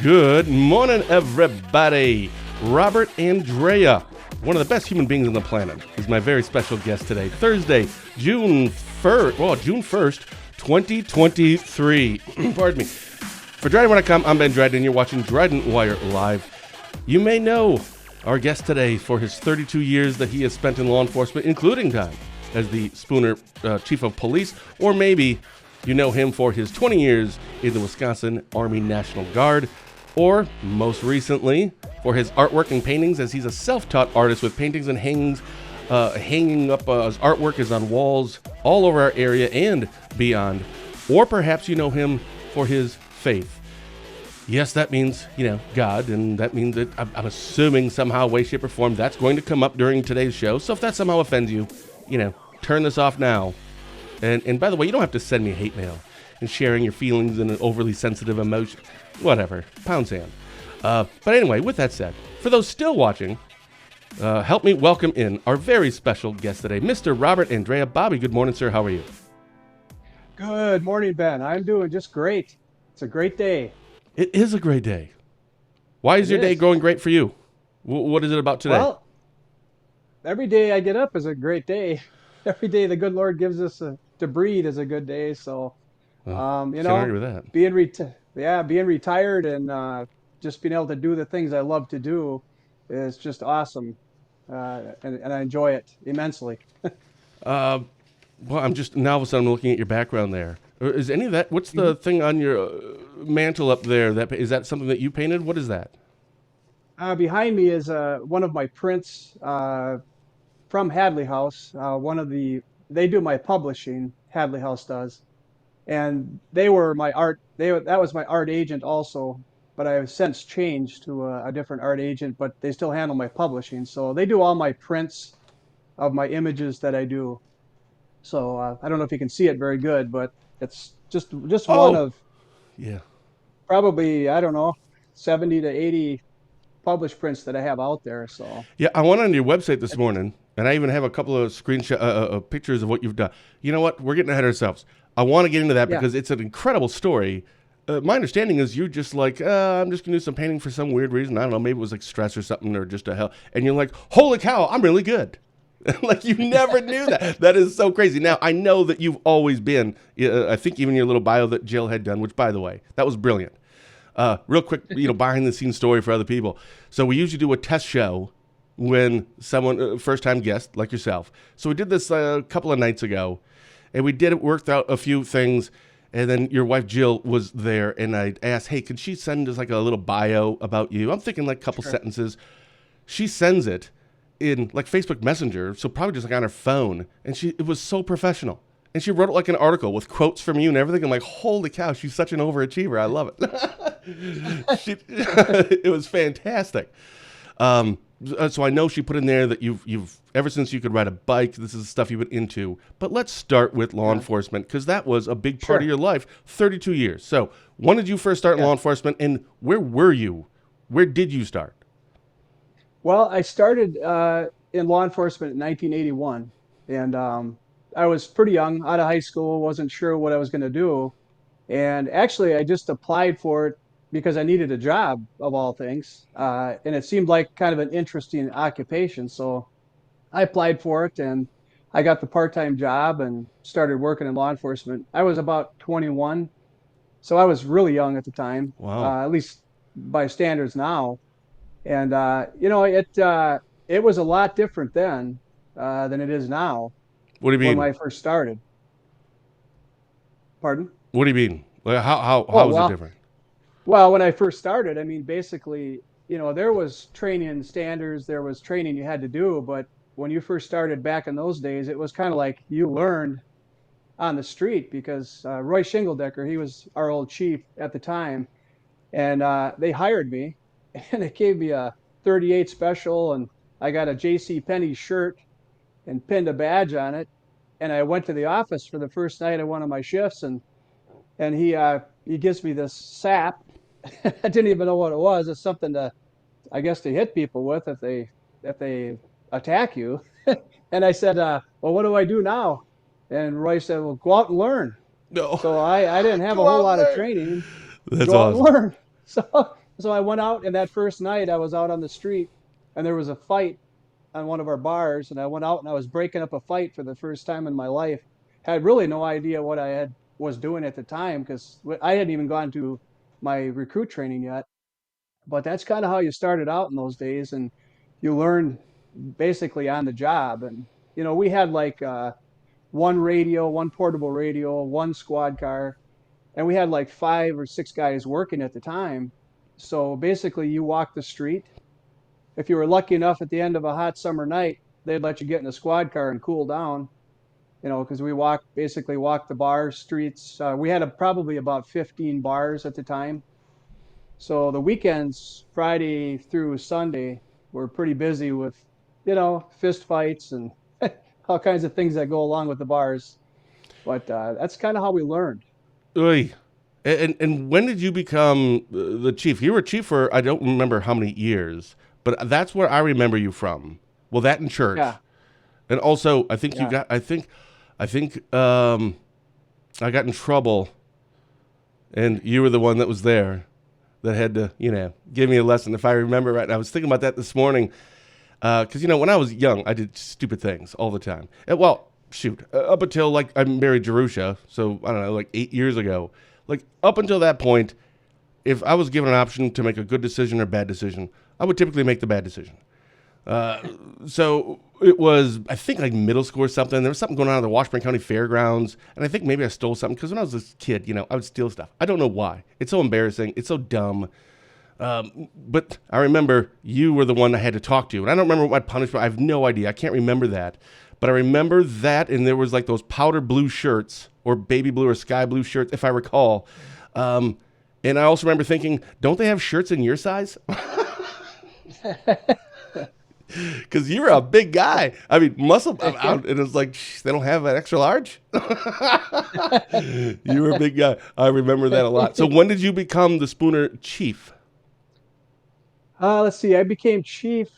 Good morning, everybody. Robert Andrea, one of the best human beings on the planet, is my very special guest today. Thursday, June 1st, 2023. Pardon me. For DrydenWire.com, I'm Ben Dryden, and you're watching DrydenWire Live. You may know our guest today for his 32 years that he has spent in law enforcement, including time as the Spooner Chief of Police, or maybe you know him for his 20 years in the Wisconsin Army National Guard, or most recently for his artwork and paintings, as he's a self-taught artist with paintings and hanging up his artwork is on walls all over our area and beyond. Or perhaps you know him for his faith. Yes, that means, God, and that means that I'm assuming somehow, way, shape, or form, that's going to come up during today's show. So if that somehow offends you, turn this off now. And by the way, you don't have to send me hate mail and sharing your feelings in an overly sensitive emotion. Whatever. Pound sand. But anyway, with that said, for those still watching, help me welcome in our very special guest today, Mr. Robert Andrea. Bobby, good morning, sir. How are you? Good morning, Ben. I'm doing just great. It's a great day. It is a great day. Why is your day going great for you? What is it about today? Well, every day I get up is a great day. Every day the good Lord gives us to breathe is a good day. So, Can't argue with that. being retired and just being able to do the things I love to do is just awesome. And I enjoy it immensely. Well, I'm just, now all of a sudden I'm looking at your background there. Is any of that, what's the thing on your mantle up there? Is that something that you painted? What is that? Behind me is one of my prints from Hadley House. They do my publishing, Hadley House does. And they were my art, that was my art agent also, but I have since changed to a different art agent, but they still handle my publishing. So they do all my prints of my images that I do. So I don't know if you can see it very good, but it's just one Oh, of yeah. probably, I don't know, 70 to 80 published prints that I have out there. So Yeah, I went on your website this morning, and I even have a couple of screenshot pictures of what you've done. You know what? We're getting ahead of ourselves. I want to get into that yeah, because it's an incredible story. My understanding is you're just like, I'm just going to do some painting for some weird reason. I don't know, maybe it was like stress or something or just a hell. And you're like, holy cow, I'm really good. Like you never knew that. That is so crazy. Now, I know that you've always been, I think even your little bio that Jill had done, which by the way, that was brilliant. Real quick, behind the scenes story for other people. So we usually do a test show when someone, first time guest like yourself. So we did this a couple of nights ago, and worked out a few things. And then your wife Jill was there, and I asked, hey, could she send us like a little bio about you? I'm thinking like a couple sure. sentences. She sends it in like Facebook Messenger, so probably just like on her phone, and it was so professional. And she wrote it like an article with quotes from you and everything. I'm like, holy cow, she's such an overachiever. I love it. It was fantastic. So I know she put in there that you've ever since you could ride a bike, this is the stuff you've been into. But let's start with law Yeah, enforcement because that was a big part of sure. your life, 32 years. So when did you first start in Yeah. law enforcement, and where were you? Where did you start? Well, I started in law enforcement in 1981, and I was pretty young, out of high school, wasn't sure what I was going to do. And actually, I just applied for it because I needed a job, of all things. And it seemed like kind of an interesting occupation. So I applied for it and I got the part-time job and started working in law enforcement. I was about 21, so I was really young at the time, Wow. at least by standards now. And it was a lot different then than it is now What do you when mean? I first started. Pardon? What do you mean? Like, how Oh, is it well, different? Well, when I first started, I mean, basically, there was training and standards, there was training you had to do, but when you first started back in those days, it was kind of like you learned on the street because Roy Shingledecker, he was our old chief at the time, and they hired me, and they gave me a 38 special, and I got a J.C. Penney shirt and pinned a badge on it, and I went to the office for the first night of one of my shifts, and he gives me this sap. I didn't even know what it was. It's something to, I guess, to hit people with if they attack you. And I said, well, what do I do now? And Roy said, well, go out and learn. No. So I didn't have a Go whole out lot of there. training. That's Go out and awesome. learn. So I went out, and that first night I was out on the street, and there was a fight on one of our bars, and I went out and I was breaking up a fight for the first time in my life. Had really no idea what I had was doing at the time because I hadn't even gone to my recruit training yet. But that's kind of how you started out in those days, and you learned basically on the job. And we had like one radio, one portable radio, one squad car, and we had like 5 or 6 guys working at the time. So basically, you walk the street. If you were lucky enough at the end of a hot summer night, they'd let you get in a squad car and cool down. Because we walked the bar streets. We had probably about 15 bars at the time. So the weekends, Friday through Sunday, were pretty busy with, fist fights and all kinds of things that go along with the bars. But that's kind of how we learned. Oy. And when did you become the chief? You were chief for I don't remember how many years, but that's where I remember you from. Well, that in church, Yeah, and also I think you yeah. got. I think I got in trouble, and you were the one that was there that had to give me a lesson if I remember right. And I was thinking about that this morning because when I was young, I did stupid things all the time. And, well, shoot, up until like I married Jerusha, so I don't know, like 8 years ago. Like up until that point, if I was given an option to make a good decision or bad decision, I would typically make the bad decision. So it was, I think, like middle school or something. There was something going on at the Washburn County Fairgrounds, and I think maybe I stole something because when I was a kid, I would steal stuff. I don't know why. It's so embarrassing. It's so dumb. But I remember you were the one I had to talk to, and I don't remember what my punishment. I have no idea. I can't remember that. But I remember that, and there was like those powder blue shirts or baby blue or sky blue shirts, if I recall. And I also remember thinking, don't they have shirts in your size? Because you're a big guy. I mean, muscle. And it's like, they don't have an extra large? You were a big guy. I remember that a lot. So when did you become the Spooner chief? Let's see. I became chief.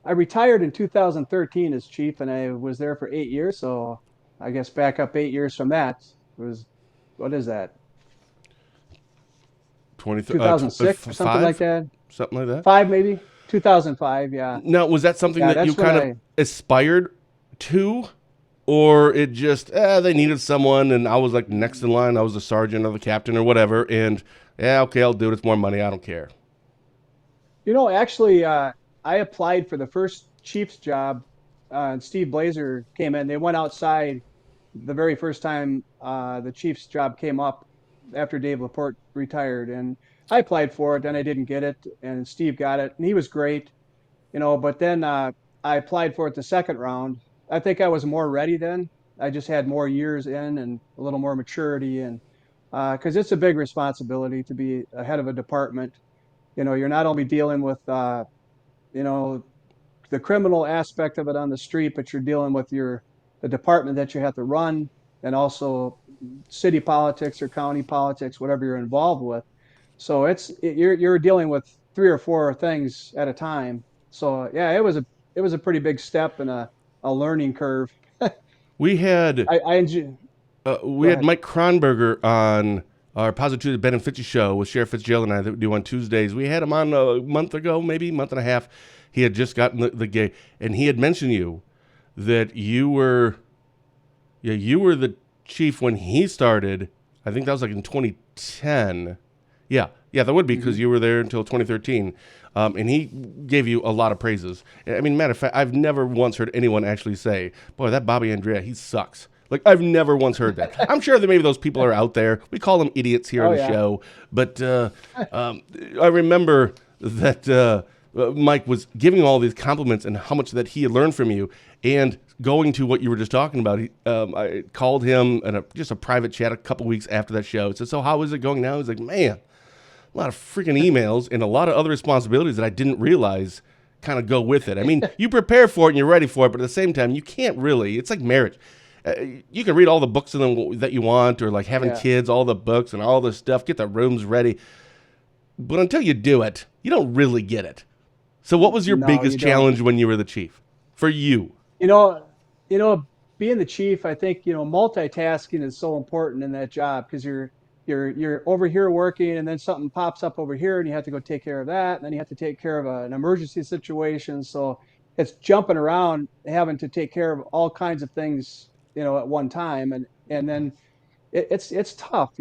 I retired in 2013 as chief, and I was there for 8 years. So I guess back up 8 years from that was, what is that? 2006 or something like 5? that. Something like that? Five maybe. 2005. Yeah. Now, was that something Yeah. that you That's when kind of aspired to? Or it just, they needed someone, and I was like next in line. I was the sergeant or the captain or whatever. And, yeah, okay, I'll do it. It's more money. I don't care. Actually, I applied for the first Chiefs job, and Steve Blazer came in. They went outside the very first time the Chiefs job came up after Dave Laporte retired, and I applied for it. Then I didn't get it, and Steve got it, and he was great, But then I applied for it the second round. I think I was more ready then. I just had more years in and a little more maturity, and because it's a big responsibility to be a head of a department. You're not only dealing with you know the criminal aspect of it on the street, but you're dealing with the department that you have to run, and also city politics or county politics, whatever you're involved with. So you're dealing with 3 or 4 things at a time. So yeah, it was a pretty big step and a learning curve. We had I enjoy. we Go had ahead. Mike Kronberger on our Positively Ben and Fitzy show with Sheriff Fitzgerald and I that we do on Tuesdays. We had him on a month ago, maybe month and a half. He had just gotten the gig, and he had mentioned that you were the chief when he started. I think that was like in 2010. Yeah, that would be because Hmm. you were there until 2013. And he gave you a lot of praises. I mean, matter of fact, I've never once heard anyone actually say, boy, that Bobby Andrea, he sucks. Like, I've never once heard that. I'm sure that maybe those people are out there. We call them idiots here on Oh the yeah. show. But I remember that Mike was giving all these compliments and how much that he had learned from you. And going to what you were just talking about, I called him in just a private chat a couple weeks after that show. I said, so how is it going now? He's like, man, a lot of freaking emails and a lot of other responsibilities that I didn't realize kind of go with it. I mean, you prepare for it and you're ready for it, but at the same time, you can't really. It's like marriage. You can read all the books that you want, or like having Yeah. kids, all the books and all this stuff, get the rooms ready. But until you do it, you don't really get it. So what was your No, biggest you don't. challenge when you were the chief? For you? You know, being the chief, I think, multitasking is so important in that job because you're over here working, and then something pops up over here, and you have to go take care of that, and then you have to take care of an emergency situation. So it's jumping around, having to take care of all kinds of things, at one time, and then it's tough.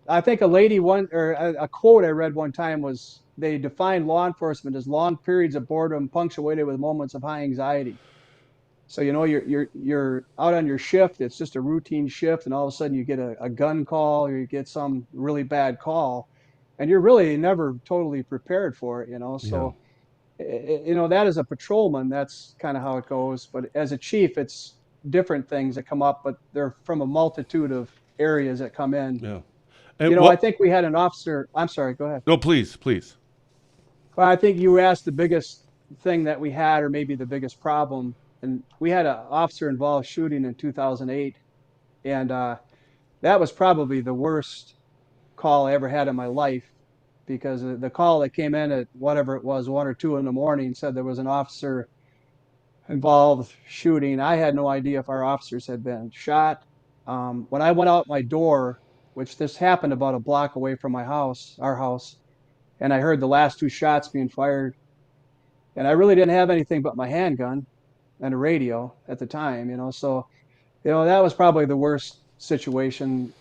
I think a lady one or a quote I read one time was they defined law enforcement as long periods of boredom punctuated with moments of high anxiety. So you're out on your shift. It's just a routine shift, and all of a sudden you get a gun call or you get some really bad call, and you're really never totally prepared for it. Yeah. So that as a patrolman, that's kind of how it goes. But as a chief, it's different things that come up, but they're from a multitude of areas that come in. Yeah. And I what? think we had an officer. I'm sorry. Go ahead. No, please, please. Well, I think you asked the biggest thing that we had, or maybe the biggest problem. And we had an officer involved shooting in 2008. And that was probably the worst call I ever had in my life, because the call that came in at whatever it was, 1 or 2 in the morning, said there was an officer involved shooting. I had no idea if our officers had been shot. When I went out my door, which this happened about a block away from our house, and I heard the last 2 shots being fired, and I really didn't have anything but my handgun and a radio at the time. So that was probably the worst situation.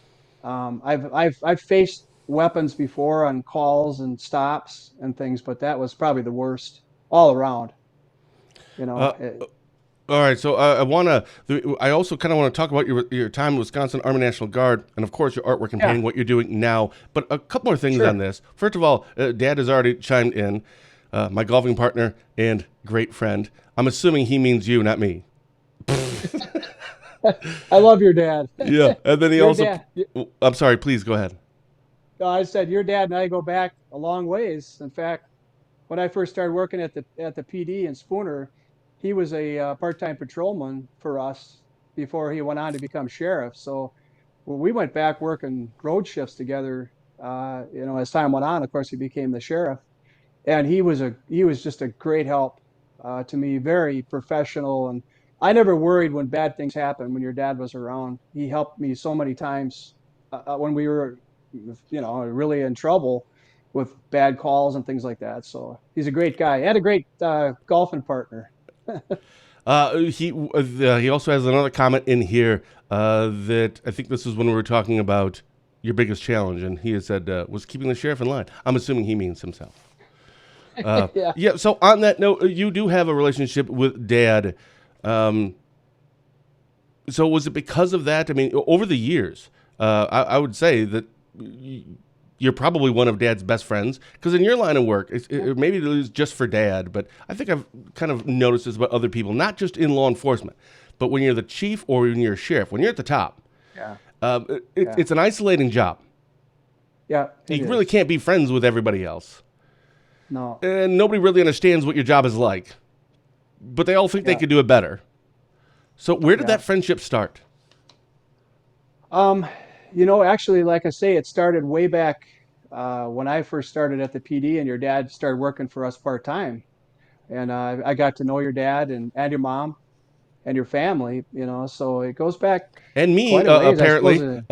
I've faced weapons before on calls and stops and things, but that was probably the worst all around. You Uh, know, it, all right, so I also kind of want to talk about your time in Wisconsin Army National Guard, and of course your artwork and yeah, painting, what you're doing now. But a couple more things on sure. this. First of all, Dad has already chimed in. My golfing partner and great friend. I'm assuming he means you, not me. I love your dad. Yeah, and then he Your also. dad. I'm sorry. Please go ahead. I said your dad and I go back a long ways. In fact, when I first started working at the PD in Spooner, he was a part-time patrolman for us before he went on to become sheriff. So we went back working road shifts together. As time went on, of course, he became the sheriff, and he was just a great help to me, very professional, and I never worried when bad things happened when your dad was around. He helped me so many times when we were, really in trouble with bad calls and things like that. So he's a great guy. He had a great golfing partner. He also has another comment in here that I think this is when we were talking about your biggest challenge, and he has said was keeping the sheriff in line. I'm assuming he means himself. Yeah. Yeah. So on that note, you do have a relationship with Dad. Um, so was it because of that? I mean, over the years, I would say that you're probably one of Dad's best friends because in your line of work, maybe it was just for Dad, but I think I've kind of noticed this about other people, not just in law enforcement, but when you're the chief or when you're a sheriff, when you're at the top, Yeah. Yeah. it's an isolating job. Yeah. It You really is. can't be friends with everybody else, No. and nobody really understands what your job is like, but they all think they Yeah. could do it better. So where did Yeah. that friendship start? Um, actually, like I say, it started way back when I first started at the PD, and your dad started working for us part time. And I got to know your dad and your mom and your family. So it goes back And me, quite a ways, I suppose. apparently.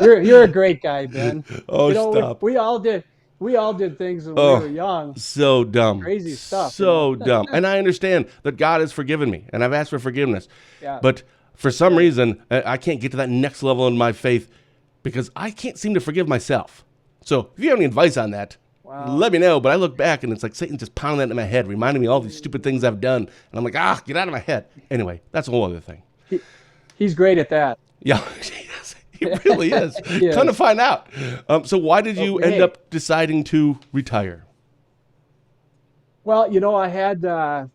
Yeah, you're a great guy, Ben. Oh, stop. We all did things when we were Oh, young, so dumb. crazy stuff. So dumb. And I understand that God has forgiven me, and I've asked for forgiveness. Yeah, But for some right. reason, I can't get to that next level in my faith because I can't seem to forgive myself. So if you have any advice on that, Wow. let me know. But I look back, and it's like Satan just pounding that in my head, reminding me of all these stupid things I've done. And I'm like, get out of my head. Anyway, that's a whole other thing. He, he's great at that. Yeah, he really is. Come to Yes. find out. So why did you end Okay. up deciding to retire? Well, I had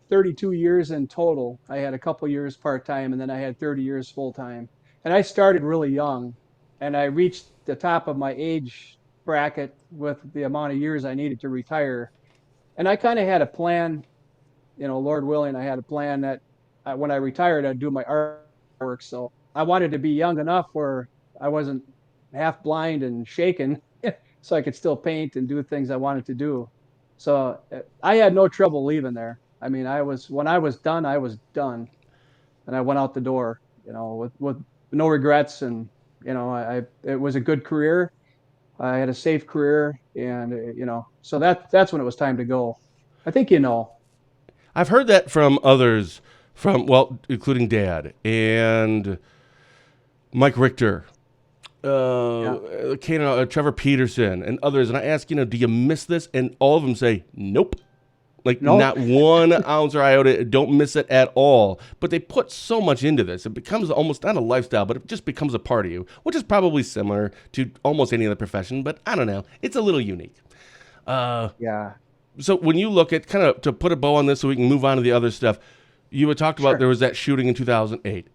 32 years in total. I had a couple years part-time, and then I had 30 years full-time. And I started really young, and I reached the top of my age bracket with the amount of years I needed to retire. And I kind of had a plan, Lord willing, I had a plan that when I retired, I'd do my artwork. So I wanted to be young enough where I wasn't half blind and shaken, so I could still paint and do things I wanted to do. So I had no trouble leaving there. I mean, when I was done, and I went out the door, with no regrets and it was a good career. I had a safe career, and so that's when it was time to go. I think you know. I've heard that from others, including Dad and Mike Richter, Yeah. Trevor Peterson, and others. And I ask, do you miss this? And all of them say, nope. Like No. not one ounce or iota, don't miss it at all. But they put so much into this. It becomes almost not a lifestyle, but it just becomes a part of you, which is probably similar to almost any other profession. But I don't know. It's a little unique. Yeah. So when you look at, kind of to put a bow on this so we can move on to the other stuff, you had talked about Sure. there was that shooting in 2008.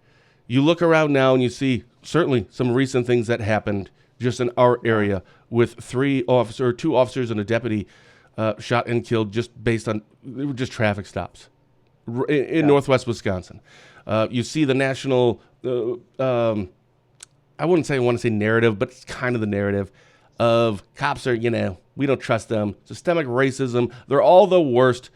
You look around now and you see certainly some recent things that happened just in our area with two officers and a deputy shot and killed just based on they were just traffic stops in Yeah. northwest Wisconsin. You see the national, I wouldn't say I want to say narrative, but it's kind of the narrative of cops are, we don't trust them. Systemic racism, they're all the worst.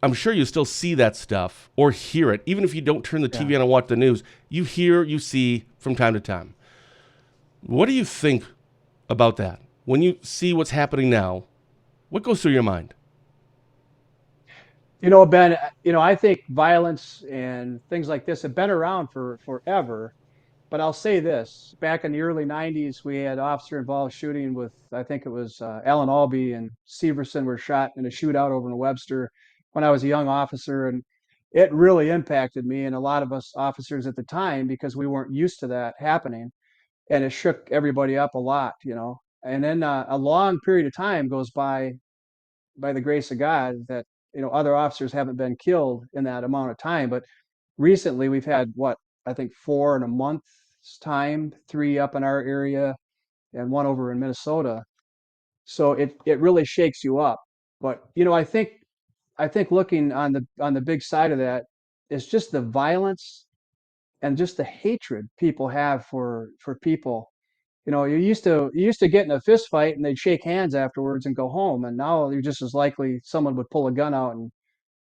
I'm sure you still see that stuff or hear it, even if you don't turn the Yeah. TV on and watch the news. You hear, you see from time to time. What do you think about that? When you see what's happening now, what goes through your mind? Ben, I think violence and things like this have been around for forever. But I'll say this: back in the early '90s, we had officer-involved shooting with, I think it was Alan Albee and Severson were shot in a shootout over in Webster when I was a young officer, and it really impacted me and a lot of us officers at the time because we weren't used to that happening, and it shook everybody up a lot. And then a long period of time goes by the grace of God that other officers haven't been killed in that amount of time. But recently we've had what I think four in a month's time, three up in our area and one over in Minnesota. So it really shakes you up. But I think looking on the big side of that is just the violence and just the hatred people have for people. You used to get in a fist fight and they'd shake hands afterwards and go home, and now you're just as likely someone would pull a gun out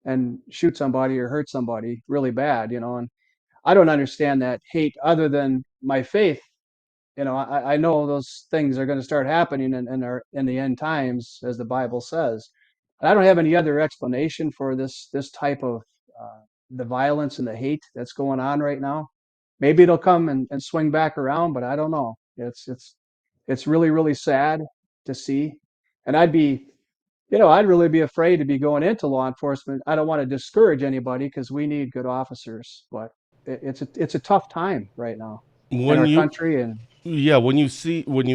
and shoot somebody or hurt somebody really bad. And I don't understand that hate other than my faith. I know those things are going to start happening in the end times, as the Bible says. And I don't have any other explanation for this type of the violence and the hate that's going on right now. Maybe it'll come and swing back around, but I don't know. It's really, really sad to see. And I'd really be afraid to be going into law enforcement. I don't want to discourage anybody because we need good officers, but it's a tough time right now in When our you, country. And yeah, when you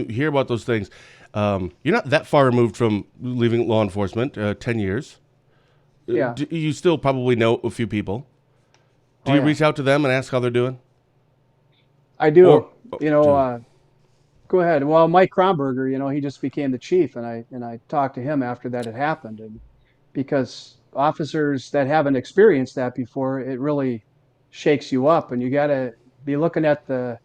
hear about those things, you're not that far removed from leaving law enforcement, 10 years. yeah, You still probably know a few people. Do oh you yeah, reach out to them and ask how they're doing? I Or, do. oh, You know, do, uh, Go ahead. Well, Mike Kronberger, he just became the chief, and I talked to him after that had happened, and because officers that haven't experienced that before, it really shakes you up, and you got to be looking at the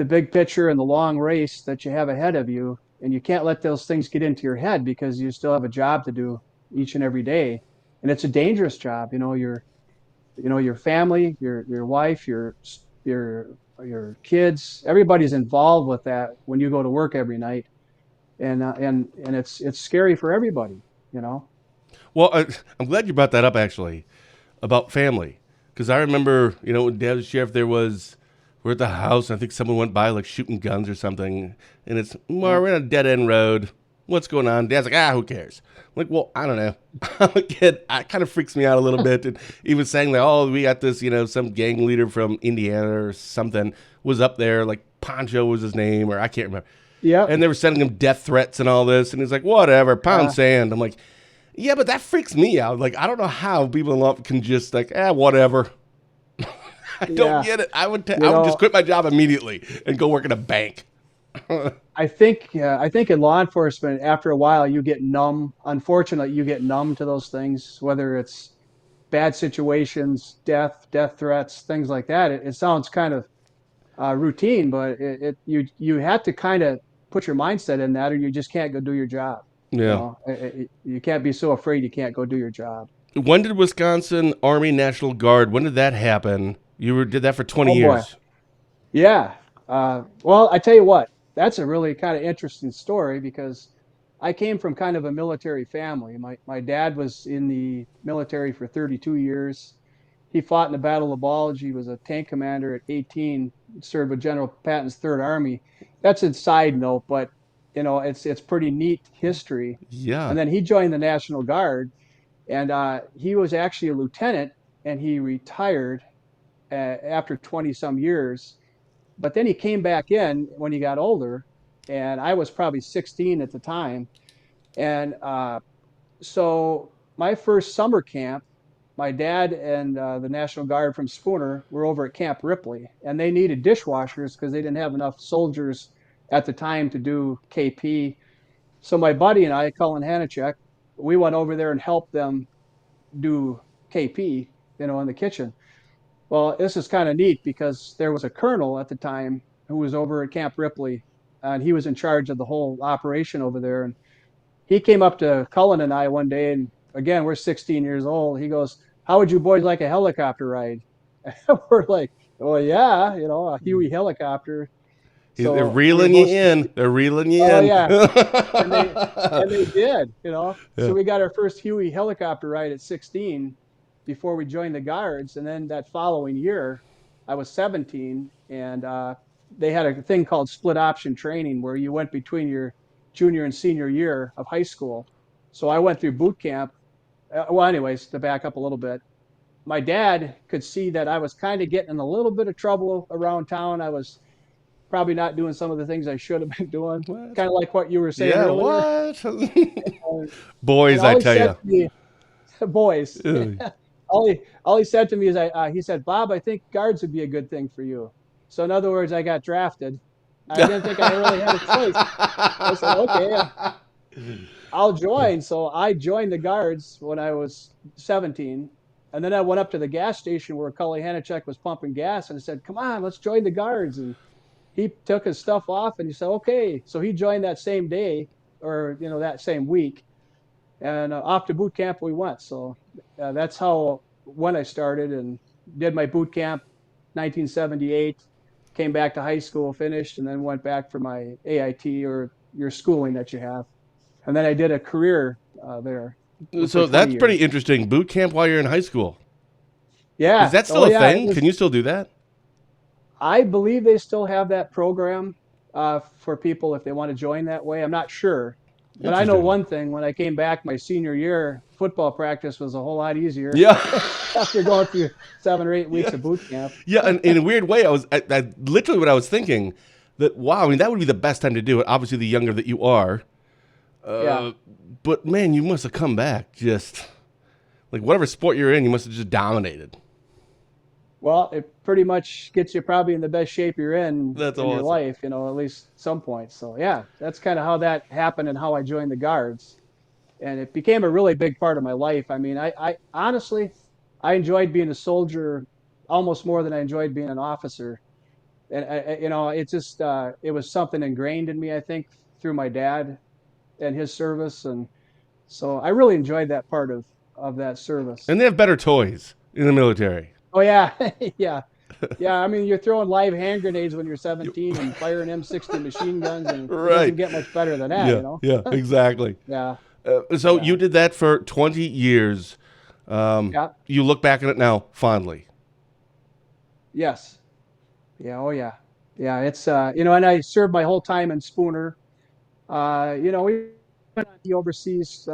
big picture and the long race that you have ahead of you, and you can't let those things get into your head because you still have a job to do each and every day, and it's a dangerous job. Your family, your wife, your your kids, everybody's involved with that when you go to work every night, and it's scary for everybody. You know. well, I'm glad you brought that up actually about family because I remember when Dad was sheriff we're at the house and I think someone went by like shooting guns or something and it's well, Yeah. we're in a dead end road. What's going on? Dad's like, who cares? I'm like, well, I don't know. I'm a kid. It kind of freaks me out a little bit. And even saying that, oh, we got this, some gang leader from Indiana or something was up there, like Poncho was his name, or I can't remember. Yep. And they were sending him death threats and all this. And he's like, whatever, pound Yeah. sand. I'm like, yeah, but that freaks me out. Like, I don't know how people in law can just like, whatever. I don't Yeah. get it. You I would just know, quit my job immediately and go work in a bank. I think in law enforcement, after a while, you get numb. Unfortunately, you get numb to those things, whether it's bad situations, death threats, things like that. It sounds kind of routine, but you have to kind of put your mindset in that, or you just can't go do your job. Yeah. You can't be so afraid you can't go do your job. When did Wisconsin Army National Guard, when did that happen? Did that for 20 Oh boy, years. Yeah. Well, I tell you what, that's a really kind of interesting story because I came from kind of a military family. My dad was in the military for 32 years. He fought in the Battle of Bulge. He was a tank commander at 18, served with General Patton's Third Army. That's a side note, but it's pretty neat history. Yeah. And then he joined the National Guard, and he was actually a lieutenant, and he retired after 20 some years. But then he came back in when he got older, and I was probably 16 at the time. And so my first summer camp, my dad and the National Guard from Spooner were over at Camp Ripley, and they needed dishwashers because they didn't have enough soldiers at the time to do KP. So my buddy and I, Colin Hanachek, we went over there and helped them do KP, in the kitchen. Well, this is kind of neat because there was a colonel at the time who was over at Camp Ripley, and he was in charge of the whole operation over there. And he came up to Cullen and I one day, and again, we're 16 years old. He goes, "How would you boys like a helicopter ride?" We're like, "Oh yeah, a Huey helicopter." They're So we were reeling you both in. 16. They're reeling you Oh in. yeah, and they did. So Yeah. we got our first Huey helicopter ride at 16 before we joined the guards, and then that following year, I was 17, and they had a thing called split option training where you went between your junior and senior year of high school. So I went through boot camp. Well, anyways, to back up a little bit, my dad could see that I was kind of getting in a little bit of trouble around town. I was probably not doing some of the things I should have been doing, What? kind of like what you were saying Yeah, earlier. what? Uh, and Boys, I all he tell said you. to me, boys, Yeah. all he said to me is, he said, "Bob, I think guards would be a good thing for you." So in other words, I got drafted. I didn't think I really had a choice. I said, "Okay, I'll join." So I joined the guards when I was 17. And then I went up to the gas station where Cully Hanachek was pumping gas and I said, "Come on, let's join the guards." And he took his stuff off and he said, "Okay." So he joined that same day or, that same week. And off to boot camp we went. So that's how, when I started and did my boot camp 1978, came back to high school, finished, and then went back for my AIT or your schooling that you have. And then I did a career there for So 20 that's pretty years. interesting. Boot camp while you're in high school. Is Yeah. that still Oh, a yeah. It thing? Can was. you still do that? I believe they still have that program for people if they want to join that way. I'm not sure, but I know Interesting. one thing. When I came back my senior year, football practice was a whole lot easier Yeah. after going through 7 or 8 weeks Yeah. of boot camp. Yeah, and in a weird way, I literally what I was thinking that wow, I mean that would be the best time to do it. Obviously, the younger that you are, Yeah. uh, but man, you must have come back just like whatever sport you're in, you must have just dominated. Well, it pretty much gets you probably in the best shape you're That's in your awesome. life, at least some point. So yeah, that's kind of how that happened and how I joined the guards. And it became a really big part of my life. I mean, I honestly, I enjoyed being a soldier almost more than I enjoyed being an officer. And it just it was something ingrained in me, I think, through my dad and his service, and so I really enjoyed that part of that service. And they have better toys in the military. Oh yeah, yeah, yeah. I mean, you're throwing live hand grenades when you're 17 and firing M60 machine guns, and it doesn't Right. get much better than Yeah. that. Yeah. Exactly. Yeah, So yeah, you did that for 20 years. yeah. You look back on it now fondly. Yes. Yeah, oh yeah. Yeah, it's and I served my whole time in Spooner. We went on the overseas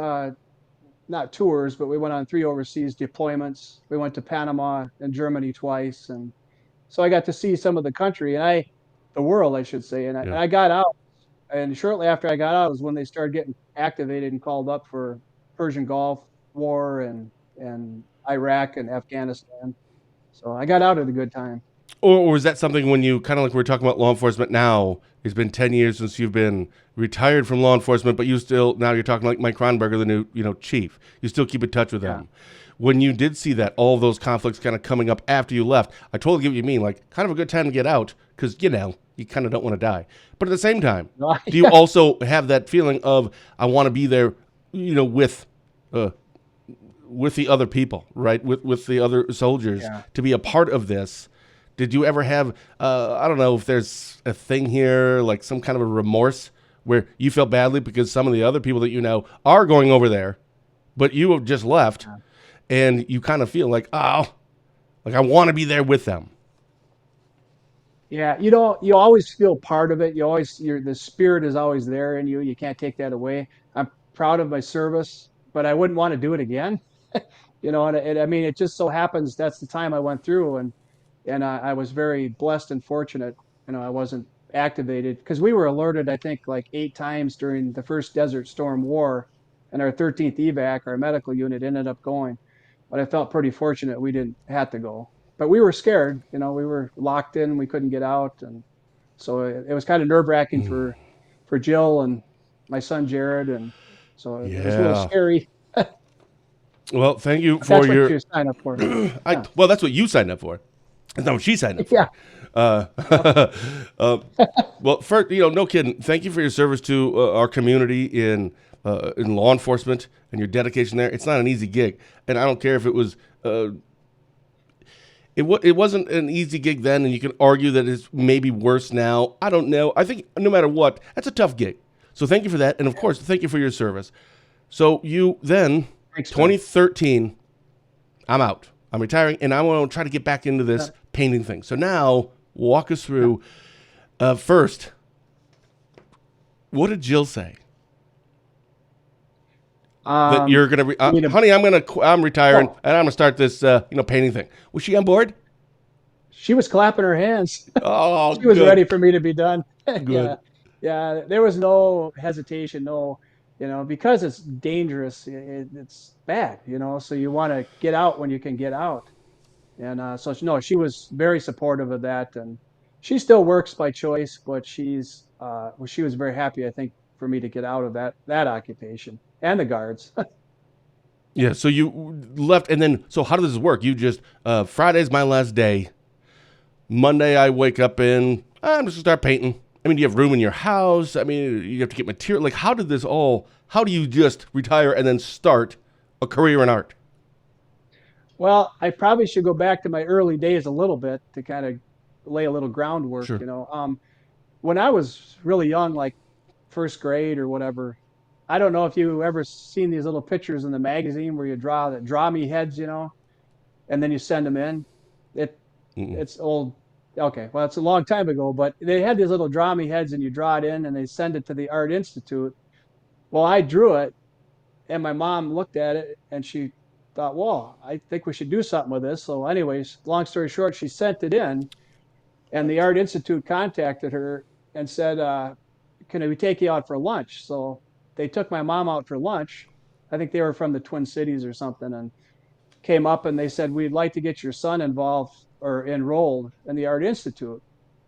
not tours, but we went on 3 overseas deployments. We went to Panama and Germany twice, and so I got to see some of the country and the world, I should say. And Yeah. I got out, and shortly after I got out was when they started getting activated and called up for Persian Gulf War and Iraq and Afghanistan. So I got out at a good time. Or is that something when you kind of like we're talking about law enforcement now? It's been 10 years since you've been retired from law enforcement, but you still now you're talking like Mike Kronberger, the new chief. You still keep in touch with Yeah. him. When you did see that all of those conflicts kind of coming up after you left, I totally get what you mean. Like kind of a good time to get out because you kind of don't want to die. But at the same time, do you Yeah. also have that feeling of I want to be there, uh, with the other people, right? With the other soldiers Yeah. to be a part of this Did you ever have, I don't know if there's a thing here, like some kind of a remorse where you felt badly because some of the other people that you know are going over there, but you have just left, and you kind of feel like, oh, like I want to be there with them. Yeah, you always feel part of it. The spirit is always there in you. You can't take that away. I'm proud of my service, but I wouldn't want to do it again. And I mean, it just so happens that's the time I went through, and I was very blessed and fortunate. I wasn't activated because we were alerted, I think, like 8 times during the first Desert Storm War, and our 13th evac, our medical unit, ended up going. But I felt pretty fortunate we didn't have to go. But we were scared. We were locked in. We couldn't get out, and so it was kind of nerve-wracking for Jill and my son Jared, and so it was a little Yeah. scary. Well, thank you But for that's what your. you sign up for. Yeah. Well, that's what you signed up for. That's not what she signed up for. Yeah. Uh, well, first, no kidding. Thank you for your service to our community in law enforcement and your dedication there. It's not an easy gig, and I don't care if it was. It wasn't an easy gig then, and you can argue that it's maybe worse now. I don't know. I think no matter what, that's a tough gig. So thank you for that, and of course, thank you for your service. So you then, Thanks, 2013, I'm out. I'm retiring, and I want to try to get back into this painting thing. So now, walk us through. First, what did Jill say? That you're gonna, honey, I'm retiring, and I'm gonna start this, painting thing. Was she on board? She was clapping her hands. Oh, She was good. ready for me to be done. Good. Yeah. Yeah. There was no hesitation, because it's dangerous. It's bad, so you want to get out when you can get out. And so, no, she was very supportive of that. And she still works by choice, but she was very happy, I think, for me to get out of that occupation and the guards. Yeah. So you left, and then so how does this work? You just Friday's my last day. Monday I wake up and I'm just gonna start painting. I mean, do you have room in your house? I mean, you have to get material. Like, how do you just retire and then start a career in art? Well, I probably should go back to my early days a little bit to kind of lay a little groundwork, Sure. When I was really young, like first grade or whatever, I don't know if you ever seen these little pictures in the magazine where you draw me heads, and then you send them in. It Mm-mm. it's old. Okay, well, it's a long time ago, but they had these little draw me heads, and you draw it in, and they send it to the Art Institute. Well, I drew it, and my mom looked at it, and she thought, "Well, I think we should do something with this." So, anyways, long story short, she sent it in, and the Art Institute contacted her and said, "Can we take you out for lunch?" So they took my mom out for lunch. I think they were from the Twin Cities or something, and came up and they said, "We'd like to get your son involved or enrolled in the Art Institute."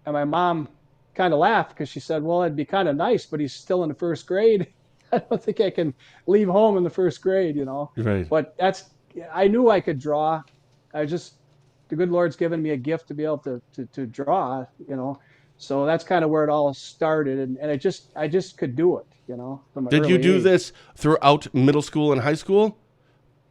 And my mom kind of laughed because she said, "Well, it'd be kind of nice, but he's still in the first grade. I don't think I can leave home in the first grade." Right. But I knew I could draw. The good Lord's given me a gift to be able to draw. So that's kind of where it all started. And I just could do it, from an Did you early do age. this throughout middle school and high school,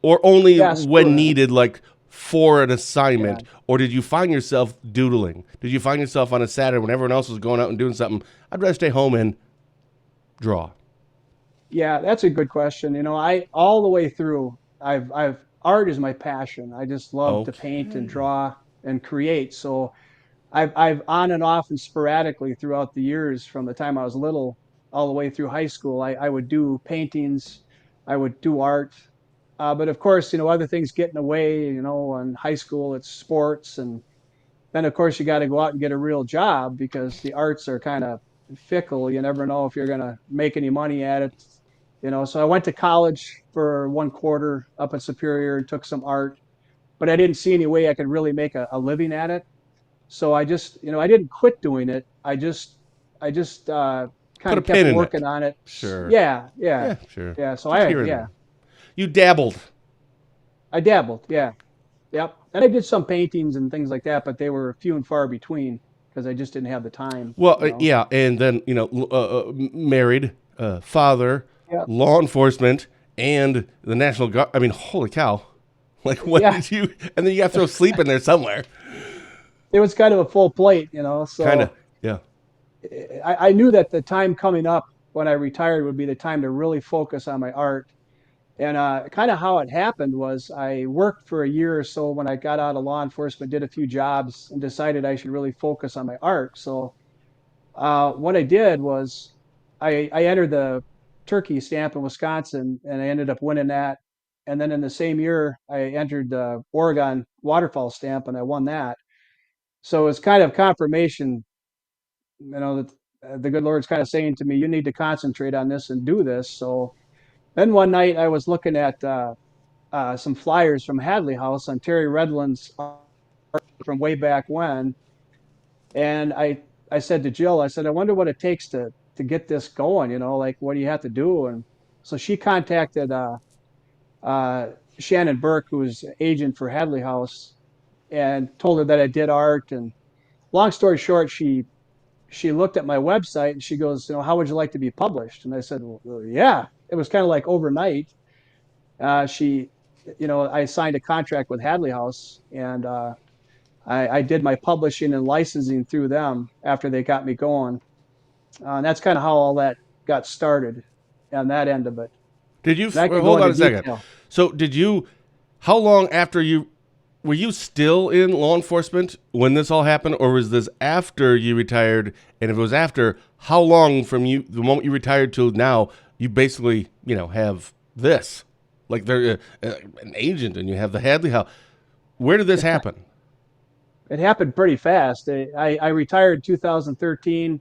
or only Yes, when needed, like for an assignment? yeah. Or did you find yourself doodling? Did you find yourself on a Saturday when everyone else was going out and doing something? I'd rather stay home and draw. Yeah, that's a good question. I all the way through, I've art is my passion. I just love to paint and Okay. draw and create. So I've on and off and sporadically throughout the years from the time I was little all the way through high school, I would do paintings, I would do art. But of course, other things get in the way. In high school, it's sports, and then of course you got to go out and get a real job because the arts are kind of fickle. You never know if you're going to make any money at it. So I went to college for 1 quarter up in Superior and took some art, but I didn't see any way I could really make a living at it. So I just, I didn't quit doing it. I just kind Put a of kept pin in it. working on it. Sure. Yeah, yeah, Yeah, sure. yeah. So Just here and yeah, there. You dabbled. I dabbled. Yeah, yep. And I did some paintings and things like that, but they were few and far between because I just didn't have the time. Well, You know. yeah, and then married, father, Yeah, law enforcement, and the National Guard. I mean, holy cow! Like, what yeah. did you? And then you got to throw sleep in there somewhere. it was kind of a full plate, you know. Kind of. So Yeah. I knew that the time coming up when I retired would be the time to really focus on my art. And kind of how it happened was I worked for a year or so when I got out of law enforcement, did a few jobs, and decided I should really focus on my art. So what I did was I entered the turkey stamp in Wisconsin, and I ended up winning that. And then in the same year, I entered the Oregon waterfowl stamp, and I won that. So it's kind of confirmation, that the good Lord's kind of saying to me, "You need to concentrate on this and do this." So then one night I was looking at some flyers from Hadley House on Terry Redland's art from way back when, and I said to Jill, I said, I wonder what it takes to get this going. Like what do you have to do? And so she contacted uh, Shannon Burke, who was agent for Hadley House, and told her that I did art. And long story short, she looked at my website and she goes, how would you like to be published? And I said, well, yeah. It was kind of like overnight. She, I signed a contract with Hadley House, and I did my publishing and licensing through them after they got me going. And that's kind of how all that got started on that end of it. Did you And I can go hold on into a second? detail. So did you? How long after you were you still in law enforcement when this all happened, or was this after you retired? And if it was after, how long from the moment you retired till now, you basically have this, like they're an agent, and you have the Hadley House. Where did this happen? It happened pretty fast. I retired 2013.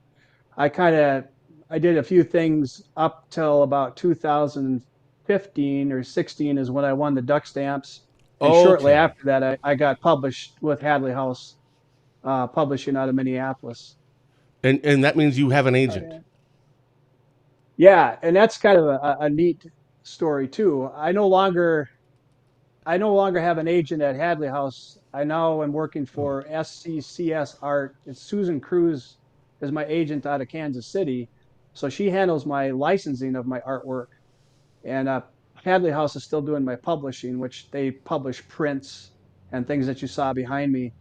I kind of I did a few things up till about 2015 or 16 is when I won the duck stamps. And shortly Okay, after that, I got published with Hadley House Publishing out of Minneapolis. and that means you have an Oh, agent. yeah. Yeah, and that's kind of a neat story too. I no longer have an agent at Hadley House. I now am working Oh. for SCCS Art. It's Susan Cruz is my agent out of Kansas City, so she handles my licensing of my artwork. And Hadley House is still doing my publishing, which they publish prints and things that you saw behind me.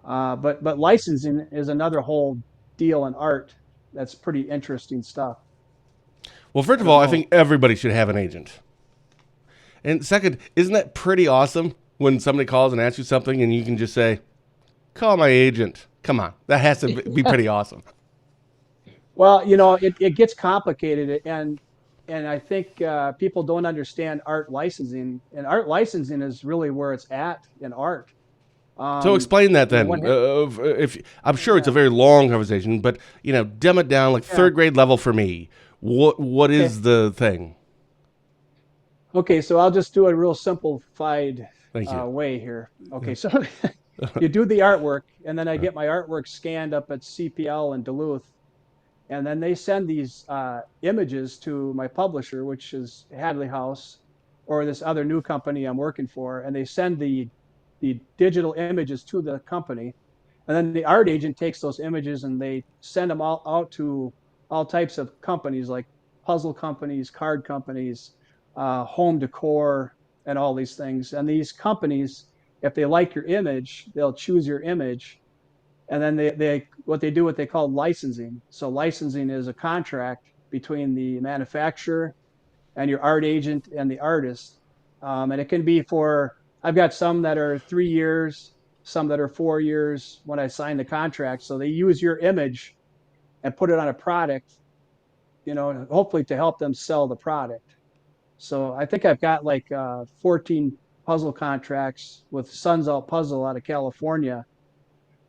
But licensing is another whole deal in art. That's pretty interesting stuff. Well, first I of don't all, I know. think everybody should have an agent. And second, isn't that pretty awesome when somebody calls and asks you something and you can just say, "Call my agent." Come on, that has to be pretty awesome. Well, it gets complicated, and I think people don't understand art licensing, and art licensing is really where it's at in art. So Um, explain that what? then. If I'm sure it's a Yeah, very long conversation, but dim it down like yeah. third grade level for me. What Okay, is the thing? okay. So I'll just do a real simplified Thank you. way here. Okay, so you do the artwork, and then I get my artwork scanned up at CPL in Duluth, and then they send these images to my publisher, which is Hadley House, or this other new company I'm working for, and they send the digital images to the company, and then the art agent takes those images and they send them all out to all types of companies like puzzle companies, card companies, home decor, and all these things. And these companies, if they like your image, they'll choose your image, and then they what they do what they call licensing. So licensing is a contract between the manufacturer and your art agent and the artist, and it can be for. I've got some that are 3 years, some that are 4 years when I sign the contract. So they use your image and put it on a product, hopefully to help them sell the product. So I think I've got like 14 puzzle contracts with Suns Out Puzzle out of California,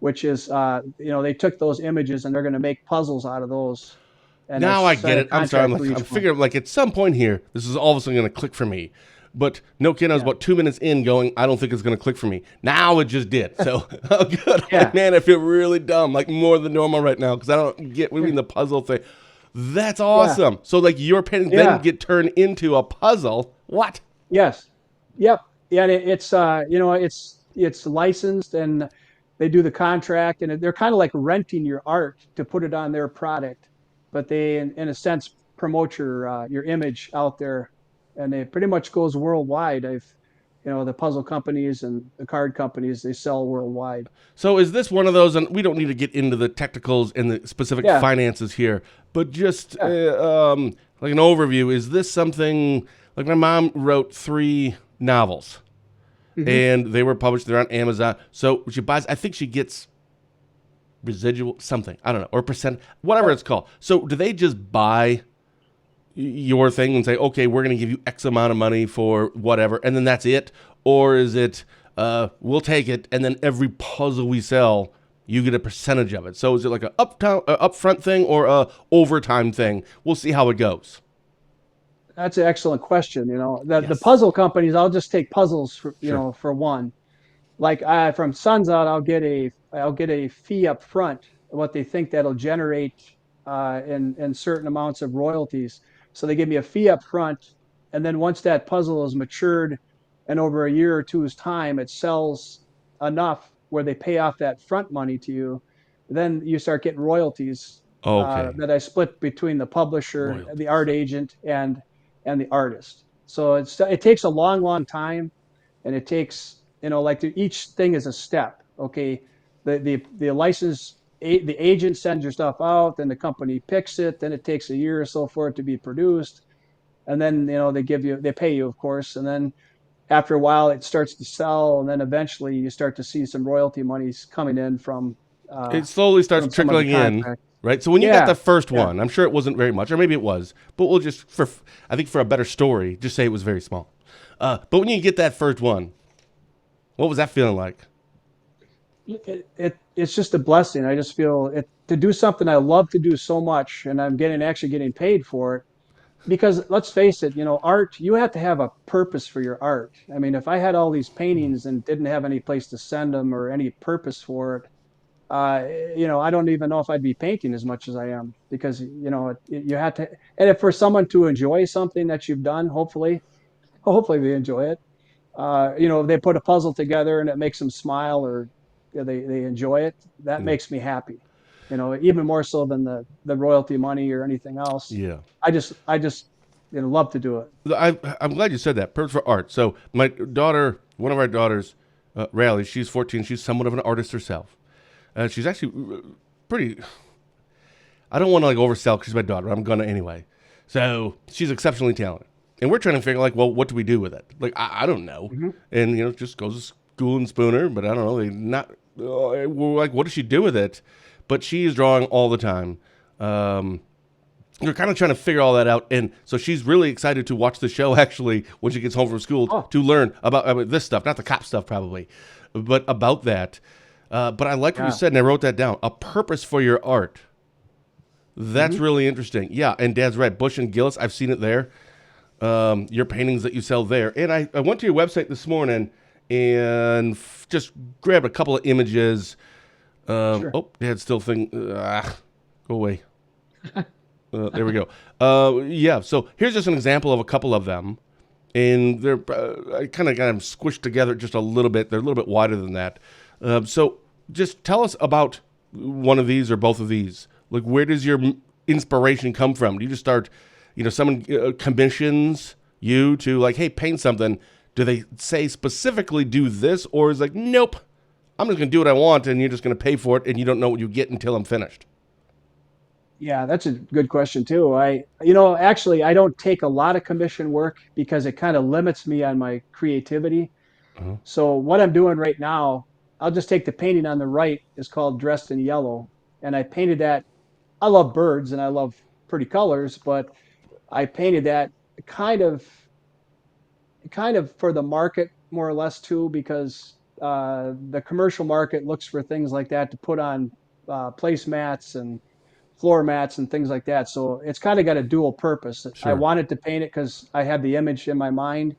which is they took those images and they're going to make puzzles out of those, and I Now I get signed a it. I'm sorry. contract for I'm each one. figuring like at some point here, this is all of a sudden going to click for me. But no kidding, I was Yeah, about 2 minutes in going, I don't think it's going to click for me. Now it just did. So, oh, good. I'm like, yeah, man, I feel really dumb, like more than normal right now because I don't get what you mean the puzzle thing. That's yeah, awesome. So, like, your paintings then yeah. get turned into a puzzle. What? Yes, yep, yeah. And it's licensed, and they do the contract, and they're kind of like renting your art to put it on their product, but they, in a sense, promote your image out there, and it pretty much goes worldwide. the puzzle companies and the card companies, they sell worldwide. So is this one of those, and we don't need to get into the technicals and the specific Yeah, finances here, but just yeah. like an overview, is this something, like my mom wrote 3 novels Hmm. and they were published, they're on Amazon. So she buys, I think she gets residual something, I don't know, or percent, whatever it's called. So do they just buy your thing and say, okay, we're going to give you X amount of money for whatever, and then that's it? Or is it, we'll take it, and then every puzzle we sell, you get a percentage of it? So is it like a upfront thing or a overtime thing? We'll see how it goes. That's an excellent question. The Yes. puzzle companies, I'll just take puzzles for, Sure. for one. Like from Suns Out, I'll get a fee up front, what they think that'll generate in certain amounts of royalties. So they give me a fee up front, and then once that puzzle is matured, and over a year or two's time, it sells enough where they pay off that front money to you, then you start getting royalties Okay. that I split between the publisher, the Royalties. art agent, and the artist. So it takes a long, long time, and it takes like each thing is a step. Okay, the license the agent sends your stuff out, then the company picks it, then it takes a year or so for it to be produced, and then they pay you, of course, and then after a while it starts to sell, and then eventually you start to see some royalty monies coming in uh, It slowly starts from some of the trickling in, contracts. right? So when you got Yeah, the first yeah. one, I'm sure it wasn't very much, or maybe it was, but we'll just, I think for a better story, just say it was very small. But when you get that first one, what was that feeling like? It's just a blessing. I just feel it to do something I love to do so much, and I'm getting paid for it. Because let's face it, art, you have to have a purpose for your art. I mean, if I had all these paintings and didn't have any place to send them or any purpose for it, I don't even know if I'd be painting as much as I am, because you have to. And if for someone to enjoy something that you've done, hopefully they enjoy it. They put a puzzle together and it makes them smile, or they enjoy it. That Mm. makes me happy. Even more so than the royalty money or anything else. Yeah. I just love to do it. I'm glad you said that. Purpose for art. So my daughter, one of our daughters, Riley, she's 14. She's somewhat of an artist herself. She's actually pretty. I don't want to like oversell because she's my daughter. I'm gonna anyway. So she's exceptionally talented, and we're trying to figure like, well, what do we do with it? Like I don't know, Hmm. and just goes to school and Spooner, but I don't know. They not we're like, what does she do with it? But she is drawing all the time. Um, we're kind of trying to figure all that out, and so she's really excited to watch the show actually when she gets home from school Oh, to learn about this stuff, not the cop stuff probably, but about that. But I like what you yeah. said, and I wrote that down. A purpose for your art. That's Hmm. really interesting. Yeah, and Dad's right. Bush and Gillis, I've seen it there. Your paintings that you sell there. And I went to your website this morning and just grabbed a couple of images. Sure. Oh, Dad's still thinking, go away. There we go. Yeah, so here's just an example of a couple of them. And they're I kind of got them squished together just a little bit. They're a little bit wider than that. So just tell us about one of these or both of these. Like, where does your inspiration come from? Do you just start, someone commissions you to like, hey, paint something. Do they say specifically do this, or is like, nope, I'm just gonna do what I want, and you're just gonna pay for it, and you don't know what you get until I'm finished? Yeah, that's a good question too. Actually, I don't take a lot of commission work because it kind of limits me on my creativity. Uh-huh. So what I'm doing right now, I'll just take the painting on the right. It's called Dressed in Yellow, and I painted that. I love birds and I love pretty colors, but I painted that kind of kind of for the market more or less too, because the commercial market looks for things like that to put on placemats and floor mats and things like that. So it's kind of got a dual purpose. I Sure. wanted to paint it because I had the image in my mind,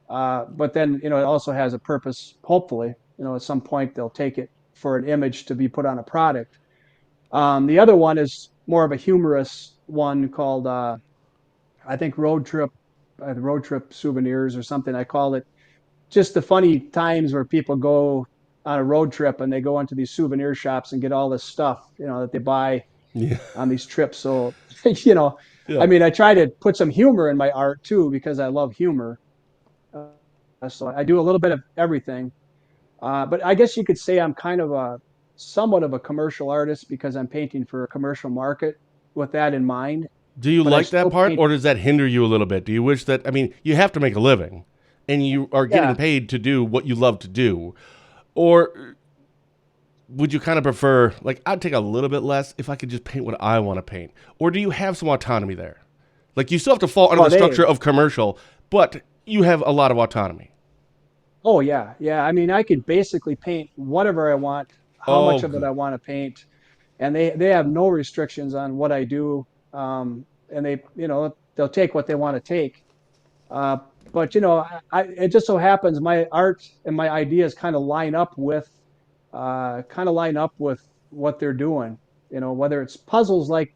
but then it also has a purpose. Hopefully, at some point they'll take it for an image to be put on a product. The other one is more of a humorous one called I think road trip souvenirs or something. I call it just the funny times where people go on a road trip and they go into these souvenir shops and get all this stuff, that they buy Yeah. on these trips. So, you know, Yeah. I mean, I try to put some humor in my art too because I love humor. So I do a little bit of everything. But I guess you could say I'm kind of a somewhat of a commercial artist because I'm painting for a commercial market with that in mind. Do you But I like that still part, paint. or does that hinder you a little bit? Do you wish that, I mean, you have to make a living and you are getting Yeah. paid to do what you love to do? Or would you kind of prefer, like, I'd take a little bit less if I could just paint what I want to paint? Or do you have some autonomy there? Like, you still have to fall under Oh, the structure of commercial, but you have a lot of autonomy. Oh yeah, yeah. I mean, I could basically paint whatever I want, how Oh, much of it good. I want to paint, and they have no restrictions on what I do. And they, they'll take what they want to take. Uh, but it just so happens my art and my ideas kind of line up with what they're doing. Whether it's puzzles, like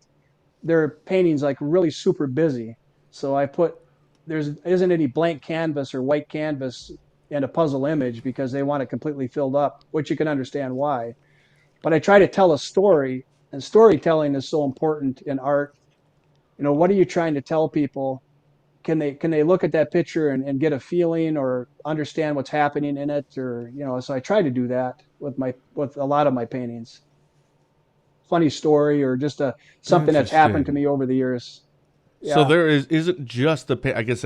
their paintings like really super busy. So I put there's isn't any blank canvas or white canvas in a puzzle image because they want it completely filled up, which you can understand why. But I try to tell a story, and storytelling is so important in art. What are you trying to tell people? Can they look at that picture and get a feeling or understand what's happening in it? Or so I try to do that with a lot of my paintings. Funny story or just something that's happened to Interesting. me over the years. So Yeah. there isn't just the, I guess,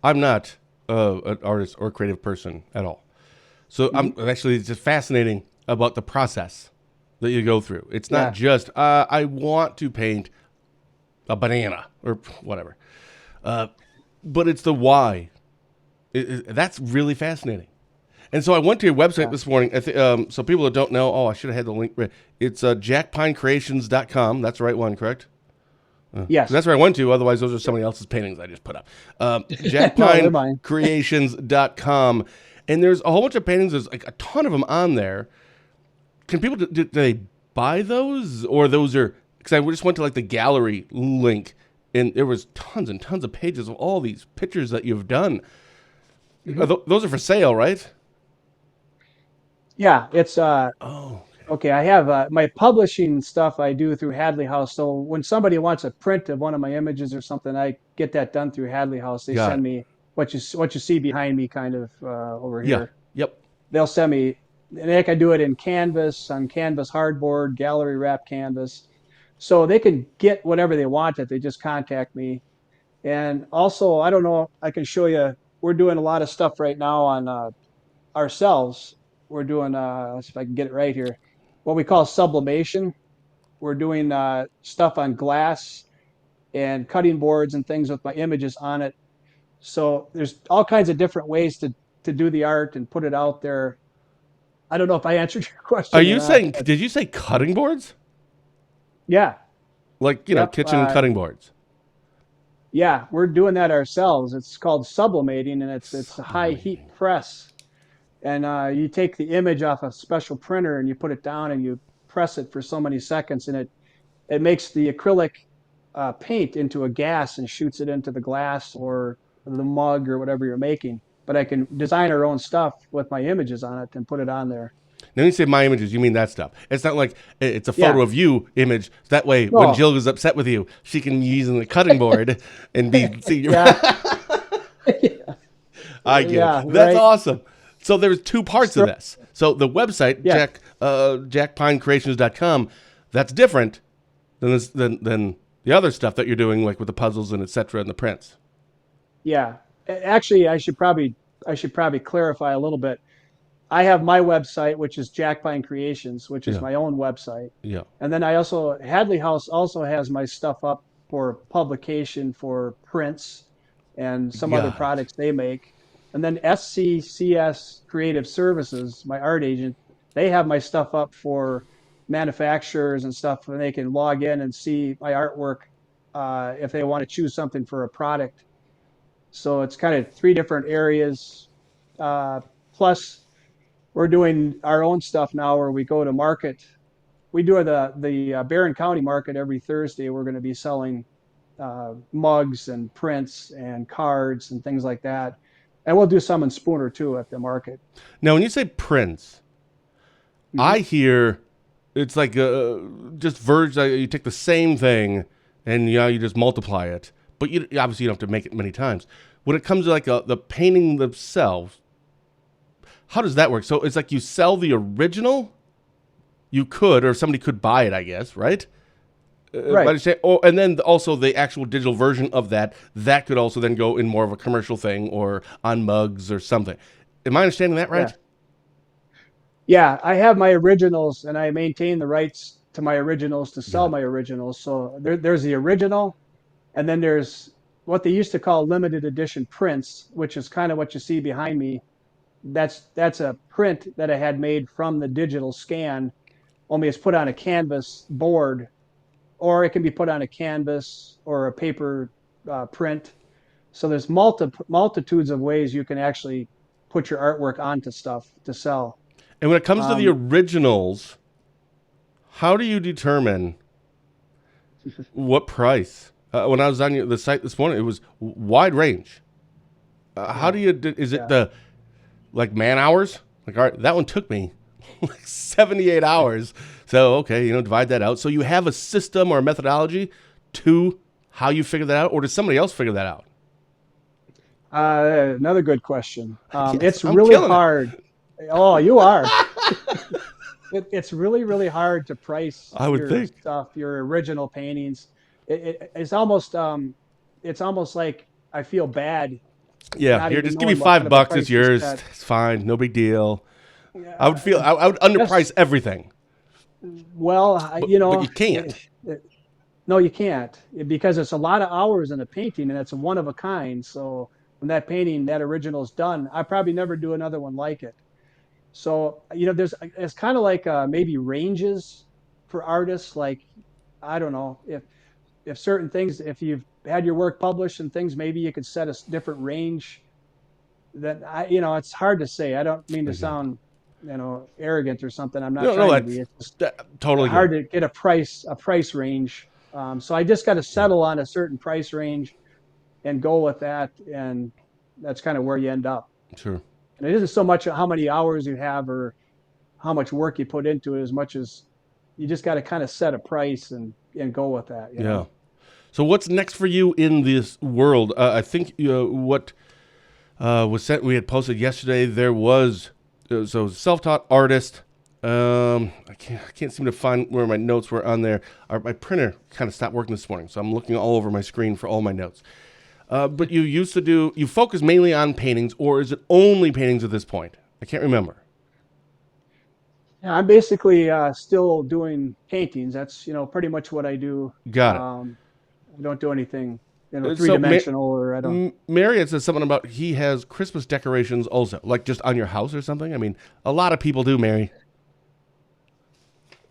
I'm not an artist or creative person at all. So I'm Hmm. actually, it's just fascinating about the process that you go through. It's not Yeah. just I want to paint a banana or whatever, uh, but it's the why. That's really fascinating. And so I went to your website Yeah. this morning. So people that don't know, oh, I should have had the link. It's jackpinecreations.com. That's the right one, correct? 'Cause Yes. that's where I went to. Otherwise, those are Yep. somebody else's paintings I just put up. No, they're mine. Jackpinecreations.com. And there's a whole bunch of paintings. There's like a ton of them on there. Can people, do they buy those? Or those are, because I just went to like the gallery link and there was tons and tons of pages of all these pictures that you've done. Hmm. Those are for sale, right? Yeah, it's Oh, okay. I have my publishing stuff I do through Hadley House. So when somebody wants a print of one of my images or something, I get that done through Hadley House. They got send it. me what you see behind me, kind of over Yeah. here. Yep. They'll send me, and they can do it in canvas, on canvas hardboard, gallery wrap canvas. So they can get whatever they want if they just contact me. And also, I don't know, I can show you. We're doing a lot of stuff right now on ourselves. We're doing, let's see if I can get it right here, what we call sublimation. We're doing stuff on glass and cutting boards and things with my images on it. So there's all kinds of different ways to do the art and put it out there. I don't know if I answered your Are question or you not, saying, but did you say cutting boards? yeah, Like, yep, kitchen cutting boards. yeah, we're doing that ourselves. It's called sublimating, and it's a high heat Sublimating. press. And you take the image off a special printer and you put it down and you press it for so many seconds, and it makes the acrylic paint into a gas and shoots it into the glass or the mug or whatever you're making. But I can design our own stuff with my images on it and put it on there. Now, when you say my images, you mean that stuff. It's not like it's a photo Yeah. of you image. That way, when No. Jill is upset with you, she can use the cutting board and be see your. Yeah. I get it. Yeah. That's Right. awesome. So there's two parts of Stro- this. So the website, Yeah. jackpinecreations.com, that's different than the other stuff that you're doing, like with the puzzles and etc. and the prints. Yeah. Actually, I should probably clarify a little bit. I have my website, which is Jack Pine Creations, which is Yeah, my own website. yeah, And then Hadley House also has my stuff up for publication for prints and some other got it. products they make. And then SCCS Creative Services, my art agent, they have my stuff up for manufacturers and stuff, and they can log in and see my artwork if they want to choose something for a product. So it's kind of three different areas. Uh, Plus, we're doing our own stuff now where we go to market. We do the Barron County market every Thursday. We're going to be selling mugs and prints and cards and things like that. And we'll do some in Spooner too at the market. Now, when you say prints, Hmm. I hear it's like just verge. You take the same thing and you just multiply it, but you obviously you don't have to make it many times. When it comes to like the painting themselves, How does that work? So it's like you sell the original. You could, or somebody could buy it, I guess, right? Right. And then also the actual digital version of that could also then go in more of a commercial thing or on mugs or something. Am I understanding that Yeah. right? Yeah. I have my originals and I maintain the rights to my originals to sell Got it. my originals. So there's the original, and then there's what they used to call limited edition prints, which is kind of what you see behind me. That's a print that I had made from the digital scan, only it's put on a canvas board, or it can be put on a canvas or a paper print. So there's multitudes of ways you can actually put your artwork onto stuff to sell. And when it comes to the Um, originals, how do you determine what price? When I was on the site this morning, it was wide range. How yeah, do you? Is it yeah. the like man hours? Like, all right, that one took me like 78 hours. So okay, divide that out. So you have a system or a methodology to how you figure that out, or does somebody else figure that out? Another good question. Yes, It's I'm really killing it. hard. Oh, you are. It's really, really hard to price I would your think. stuff, your original paintings. It's almost like I feel bad Yeah, not here, even just give me knowing what kind of a $5. It's price to yours. set. It's fine. No big deal. I would Yeah, feel I would underprice that's everything, well, but you can't. no, you can't because it's a lot of hours in a painting and it's a one of a kind. So when that painting, that original is done, I probably never do another one like it. So, it's kind of like maybe ranges for artists. Like, I don't know if certain things, if you've had your work published and things, maybe you could set a different range. That it's hard to say. I don't mean to I get it. sound, arrogant or something. I'm not No, no, trying to be. It's just totally get hard it. to get a price range. So I just got to Yeah, settle on a certain price range and go with that, and that's kind of where you end up. sure. And it isn't so much how many hours you have or how much work you put into it, as much as you just got to kind of set a price and go with that. Yeah. So what's next for you in this world? I think what was sent. We had posted yesterday. There was so self-taught artist. I can't seem to find where my notes were on there. My printer kind of stopped working this morning, so I'm looking all over my screen for all my notes. But you focus mainly on paintings, or is it only paintings at this point? I can't remember. Yeah, I'm basically still doing paintings. That's pretty much what I do. Got it. I don't do anything three So dimensional, or I don't. Marriott says something about he has Christmas decorations also, like just on your house or something. I mean, a lot of people do, Mary.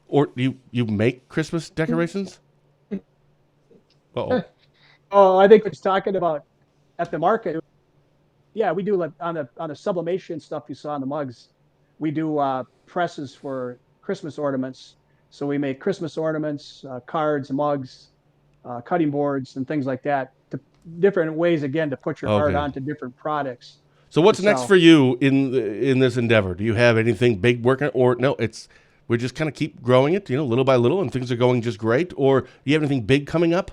Or you make Christmas decorations? Uh-oh. Oh, I think it's talking about at the market. Yeah, we do, like on the sublimation stuff you saw in the mugs. We do presses for Christmas ornaments. So we make Christmas ornaments, cards, mugs, cutting boards, and things like that. Different ways again to put your art Okay. onto different products So to what's next for sell. you in this endeavor? Do you have anything big working, or no? We just kind of keep growing it, little by little, and things are going just great. Or do you have anything big coming up?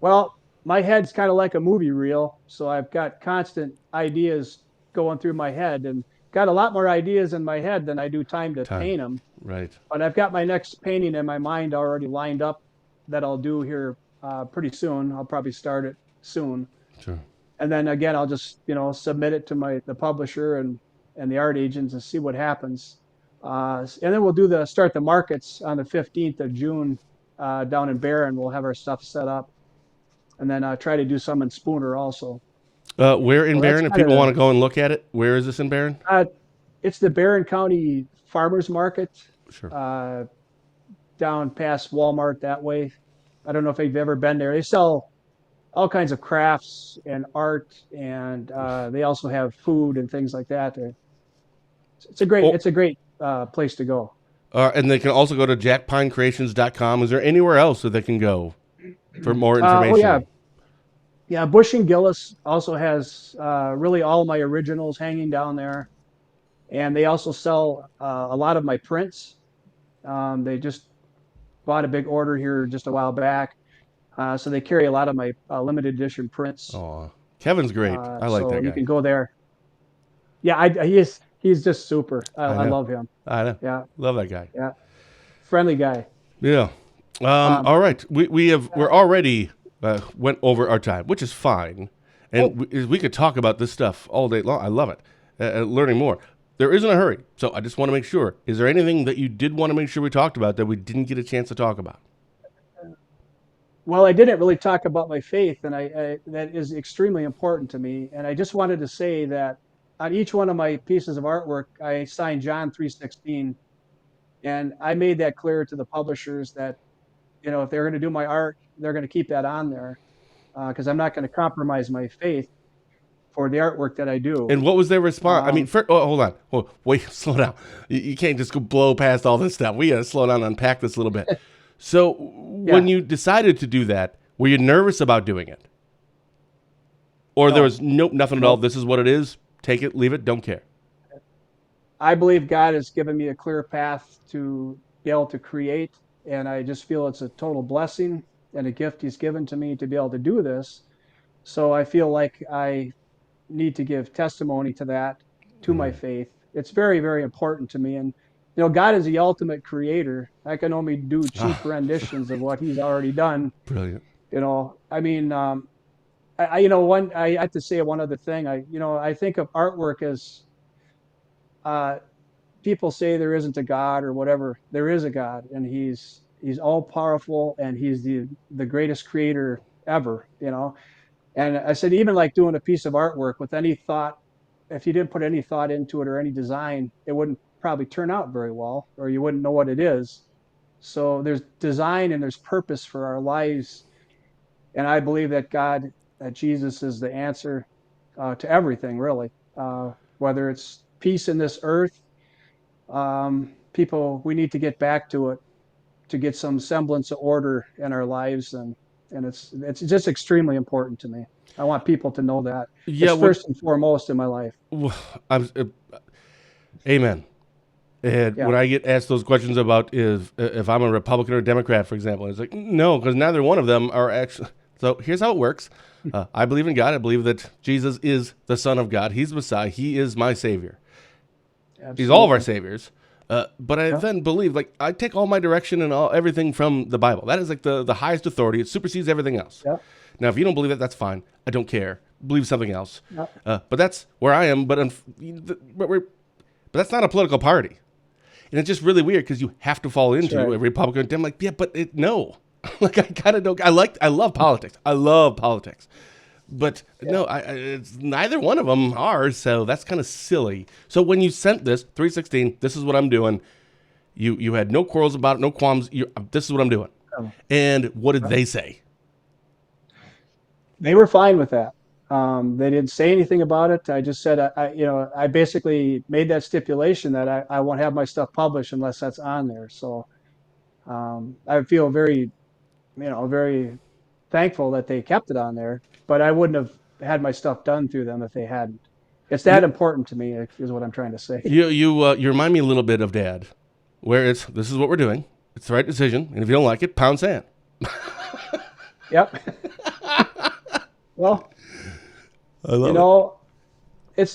Well, my head's kind of like a movie reel, so I've got constant ideas going through my head, and got a lot more ideas in my head than I do time to Time, paint them. right? But I've got my next painting in my mind already lined up that I'll do here pretty soon. I'll probably start it soon, Sure. and then again I'll just submit it to the publisher and the art agents and see what happens. And then we'll start the markets on the 15th of June down in Barron. We'll have our stuff set up, and then try to do some in Spooner also. Where in So that's Barron? If kind of people want to go and look at it, where is this in Barron? it's the Barron County Farmers Market Sure. uh, down past Walmart that way. I don't know if you've ever been there. They sell all kinds of crafts and art, and they also have food and things like that. It's a great Oh, it's a great place to go. and they can also go to jackpinecreations.com. Is there anywhere else that they can go for more Oh yeah, information? yeah. Bush and Gillis also has really all my originals hanging down there, and they also sell a lot of my prints. They just bought a big order here just a while back, so they carry a lot of my limited edition prints. Oh, Kevin's great. I like So that you guy. can go there. Yeah, he's just super. I I know. love him. I know. Yeah, Love that guy. yeah, friendly guy. Yeah. Um, All right. We're already went over our time, which is fine, and oh, we could talk about this stuff all day long. I love it. Learning more. There isn't a hurry, so I just want to make sure. Is there anything that you did want to make sure we talked about that we didn't get a chance to talk about? well, I didn't really talk about my faith, and I that is extremely important to me. And I just wanted to say that on each one of my pieces of artwork, I signed John 3:16, and I made that clear to the publishers that if they're going to do my art, they're going to keep that on there because I'm not going to compromise my faith for the artwork that I do. And what was their response? I mean, Um, hold on. Wait, slow down. You can't just go blow past all this stuff. We got to slow down and unpack this a little bit. So, when yeah, you decided to do that, were you nervous about doing it? Or there no, was nothing at all? no. This is what it is. Take it, leave it, don't care. I believe God has given me a clear path to be able to create, and I just feel it's a total blessing and a gift He's given to me to be able to do this. So I feel like I need to give testimony to that, to my faith. It's very, very important to me. And God is the ultimate creator. I can only do cheap Ah, renditions of what He's already done. brilliant. I mean, I have to say one other thing. I think of artwork as uh, people say there isn't a God or whatever. There is a God, and He's all powerful, and He's the greatest creator ever. And I said, even like doing a piece of artwork with any thought, if you didn't put any thought into it or any design, it wouldn't probably turn out very well, or you wouldn't know what it is. So there's design and there's purpose for our lives. And I believe that Jesus is the answer to everything, really. Whether it's peace in this earth, we need to get back to it to get some semblance of order in our lives, and it's just extremely important to me. I want people to know that Yeah, it's first and foremost in my life. I'm, amen. And Yeah, when I get asked those questions about if I'm a Republican or a Democrat, for example, it's like, no, because neither one of them are actually. So here's how it works. I believe in God. I believe that Jesus is the Son of God. He's Messiah. He is my Savior. He's all of our absolutely. saviors. But I Yeah, then believe, like, I take all my direction and everything from the Bible. That is like the highest authority. It supersedes everything else. yeah, Now, if you don't believe that, that's fine. I don't care. Believe something else. yeah. But that's where I am. But that's not a political party. And it's just really weird because you have to fall That's into right. a Republican. I'm like, yeah, but no. Like, I kind of don't. I love politics. I love politics. But Yeah. no, it's neither one of them are, so that's kind of silly. So when you sent this 316, this is what I'm doing. You had no quarrels about it, no qualms. This is what I'm doing. Um, And what did yeah. they say? They were fine with that. They didn't say anything about it. I just said, I basically made that stipulation that I won't have my stuff published unless that's on there. So I feel very thankful that they kept it on there, but I wouldn't have had my stuff done through them if they hadn't. It's that You important to me, is what I'm trying to say. you remind me a little bit of Dad, where this is what we're doing. It's the right decision, and if you don't like it, pound sand. Yep. Well, I you love it. know,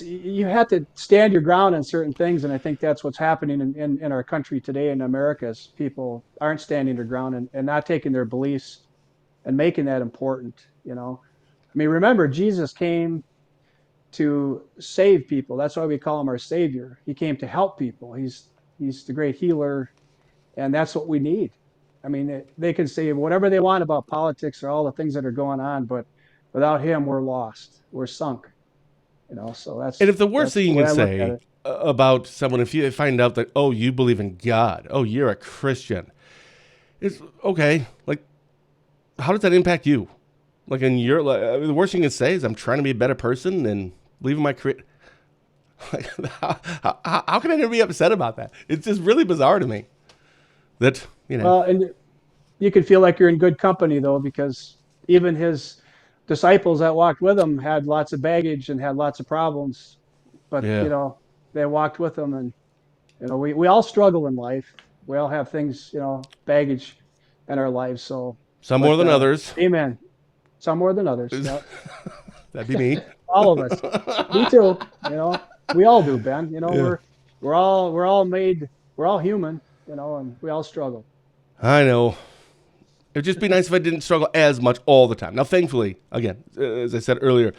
you have to stand your ground on certain things, and I think that's what's happening in our country today in America is people aren't standing their ground and not taking their beliefs and making that important. I mean, remember, Jesus came to save people. That's why we call him our savior. He came to help people. He's the great healer, and that's what we need. I mean, they can say whatever they want about politics or all the things that are going on, but without him, we're lost. We're sunk. So And that's if the worst that's thing the you way can I look at say it. about someone, if you find out that, oh, you believe in God, oh, you're a Christian, it's okay. Like, how does that impact you? Like, the worst thing you can say is, I'm trying to be a better person and leaving my career. Like, how can I never be upset about that? It's just really bizarre to me that, Well, and you can feel like you're in good company though, because even his disciples that walked with him had lots of baggage and had lots of problems, but yeah, they walked with him, and we all struggle in life. We all have things, baggage in our lives. So, some more but than others. amen. Some more than others. Yep. That'd be me. All of us. Me too. We all do, Ben. You know, Yeah. we're all human, you know, and we all struggle. I know. It'd just be nice if I didn't struggle as much all the time. Now, thankfully, again, as I said earlier,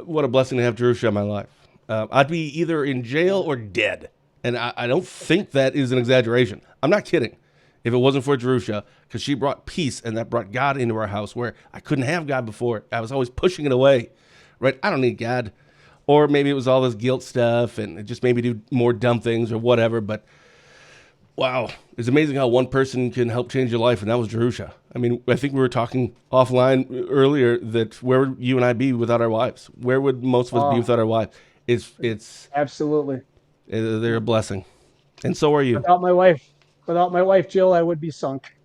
what a blessing to have Jerusha in my life. I'd be either in jail or dead. And I don't think that is an exaggeration. I'm not kidding. If it wasn't for Jerusha, because she brought peace and that brought God into our house where I couldn't have God before. I was always pushing it away, right? I don't need God. Or maybe it was all this guilt stuff and it just made me do more dumb things or whatever. But wow, it's amazing how one person can help change your life, and that was Jerusha. I mean, I think we were talking offline earlier that where would you and I be without our wives? Where would most of us be without our wives? It's Absolutely. they're a blessing, and so are you. Without my wife Jill, I would be sunk.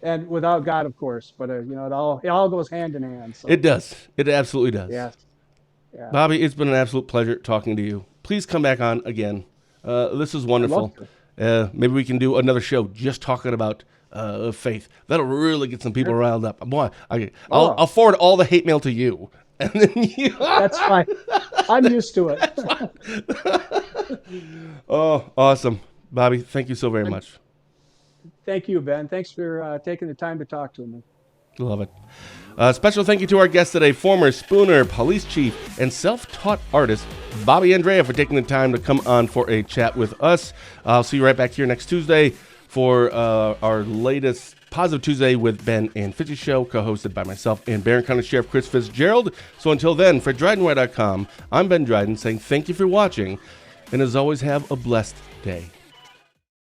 And without God, of course. But you know, it all goes hand in hand. So It does. It absolutely does. yes, yeah, Bobby, it's been an absolute pleasure talking to you. Please come back on again. This is I'd wonderful. love to. Maybe we can do another show just talking about faith. That'll really get some people riled up. Boy, I'll forward all the hate mail to you, and then you. That's fine. I'm used to it. Oh, awesome, Bobby. Thank you so very much. Thank you, Ben. Thanks for taking the time to talk to me. Love it. Special thank you to our guest today, former Spooner police chief and self-taught artist, Bobby Andrea, for taking the time to come on for a chat with us. I'll see you right back here next Tuesday for our latest Positive Tuesday with Ben and Fitzy show, co-hosted by myself and Barron County Sheriff Chris Fitzgerald. So until then, for DrydenWire.com, I'm Ben Dryden saying thank you for watching, and as always, have a blessed day.